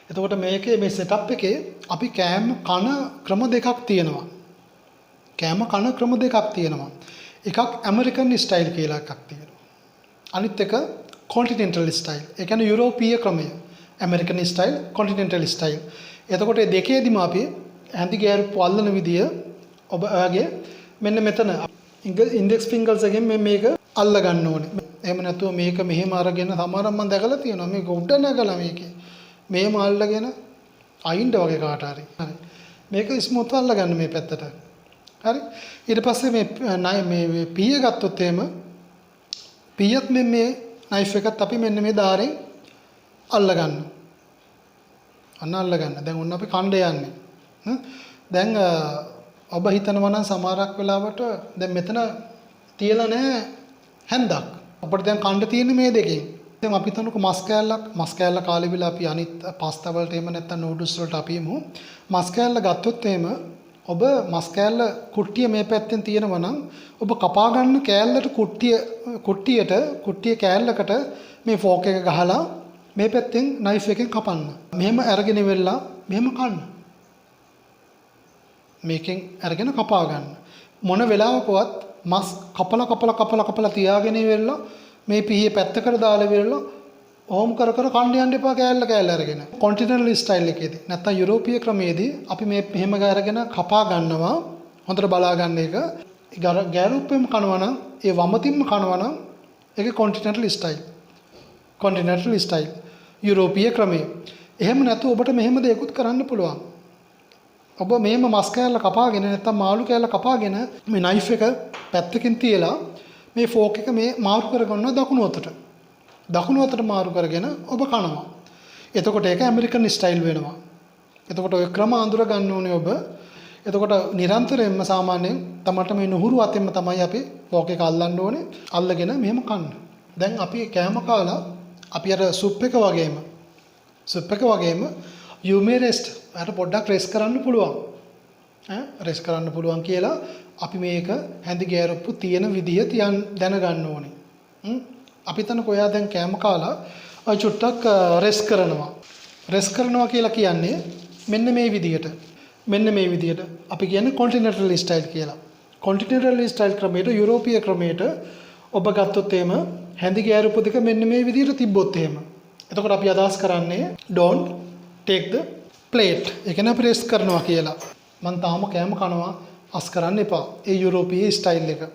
එතකොට මේකේ මේ සෙටප් එකේ අපි කෑම කන ක්‍රම දෙකක් තියෙනවා. කෑම කන ක්‍රම දෙකක් තියෙනවා. එකක් ඇමරිකන් ස්ටයිල් කියලා එකක් තියෙනවා. අනිත් එක කොන්ටිනෙන්ටල් ස්ටයිල්. ඒ කියන්නේ යුරෝපීය ක්‍රමය. American style, continental style. එතකොට මේ දෙකේදීම අපි හැඳි ගෑරුප්පු අල්ලන විදිය ඔබ ඔයගේ මෙන්න මෙතන ඉන්ඩෙක්ස් ෆින්ගර්ස් එකෙන් මේක අල්ල ගන්න ඕනේ. එහෙම නැතුව මේක මෙහෙම අරගෙන සමහරක් මම දැකලා තියෙනවා. මේක උඩ නැගලා මේකේ මෙහෙම අල්ලගෙන අයින්ද වගේ කාට හරි. හරි. මේක ස්මූත් අල්ල ගන්න මේ පැත්තට. හරි. ඊට පස්සේ මේ පීය ගත්තොත් එහෙම පීයත් මේ නයිෆ් එකත් අපි මෙන්න මේ ධාරයෙන් අල්ල ගන්න. අන්න අල්ල ගන්න. දැන් ඔන්න අපි කණ්ඩ යන්නේ. දැන් ඔබ හිතනවා නම් සමහරක් වෙලාවට දැන් මෙතන තියලා නැහැ හැන්දක්. අපිට දැන් කණ්ඩ තියෙන්නේ මේ දෙකෙන්. දැන් අපි හිතනකො මස් කෑල්ල කාලේ විලා අපි අනිත් පාස්තා වලට එහෙම නැත්නම් නූඩල්ස් වලට අපි එමු. මස් කෑල්ල ගත්තොත් එහෙම ඔබ මස් කෑල්ල කුට්ටිය මේ පැත්තෙන් තියෙනවා නම් ඔබ කපා ගන්න කෑල්ලට කුට්ටිය කෑල්ලකට මේ ෆෝක් එක ගහලා මේ පැත්තෙන් නයිෆ් එකෙන් කපන්න. මෙහෙම අරගෙන ඉවරලා මෙහෙම කන්න. මේකෙන් අරගෙන කපා ගන්න. මොන වෙලාවකවත් මස් කපලා තියාගෙන ඉවරලා මේ පීයේ පැත්තකට දාලා ඉවරලා ඕම් කර කන්න යන්න එපා කෑල්ල අරගෙන. කොන්ටිනෙන්ටල් ස්ටයිල් එකේදී නැත්නම් යුරෝපීය ක්‍රමයේදී අපි මේ මෙහෙම අරගෙන කපා ගන්නවා. හොඳට බලා ගන්න එක. ගෑරුප්පෙම කනවා නම් ඒ වමතින්ම කනවා නම් ඒක කොන්ටිනෙන්ටල් ස්ටයිල්. කොන්ටිනෙන්ටල් ස්ටයිල් යුරෝපීය ක්‍රමය. එහෙම නැතු ඔබට මෙහෙම දෙයක්ත් කරන්න පුළුවන්. ඔබ මෙහෙම මස් කෑල්ල කපාගෙන නැත්නම් මාළු කෑල්ල කපාගෙන මේ නයිෆ් එක පැත්තකින් තියලා මේ ෆෝක් එක මේ මාරු කරගන්නවා දකුණු අතට. දකුණු අතට මාරු කරගෙන ඔබ කනවා. එතකොට ඒක ඇමරිකන් ස්ටයිල් වෙනවා. එතකොට ඔය ක්‍රම අඳුර ගන්න ඕනේ ඔබ. එතකොට නිරන්තරයෙන්ම සාමාන්‍යයෙන් තමට මේ නුහුරු අතින්ම තමයි අපි ෆෝක් එක අල්ලන්න ඕනේ. අල්ලගෙන මෙහෙම කන්න. දැන් අපි කෑම කාලා අපි අර සුප් එක වගේම you may rest අර පොඩ්ඩක් රෙස්ට් කරන්න පුළුවන්. රෙස්ට් කරන්න පුළුවන් කියලා අපි මේක හැඳි ගෑරප්පු තියෙන විදිය දැනගන්න ඕනේ. අපි හිතනකො ඔයා දැන් කෑම කාලා ඔය චුට්ටක් රෙස්ට් කරනවා. රෙස්ට් කරනවා කියලා කියන්නේ මෙන්න මේ විදියට. අපි කියන්නේ කොන්ටිනෙන්ටල් ස්ටයිල් කියලා. කොන්ටිනෙන්ටල් ස්ටයිල් ක්‍රමයට යුරෝපීය ක්‍රමයට ඔබ ගත්තොත් එහෙම හැඳි ගෑරුප්පු දෙක මෙන්න මේ විදියට තිබ්බොත් එහෙම. එතකොට අපි අදහස් කරන්නේ don't take the plate. ඒ කියන්නේ අපි රෙස්ට් කරනවා කියලා. මම තාම කෑම කනවා අස් කරන්න එපා. ඒ යුරෝපීය ස්ටයිල් එක.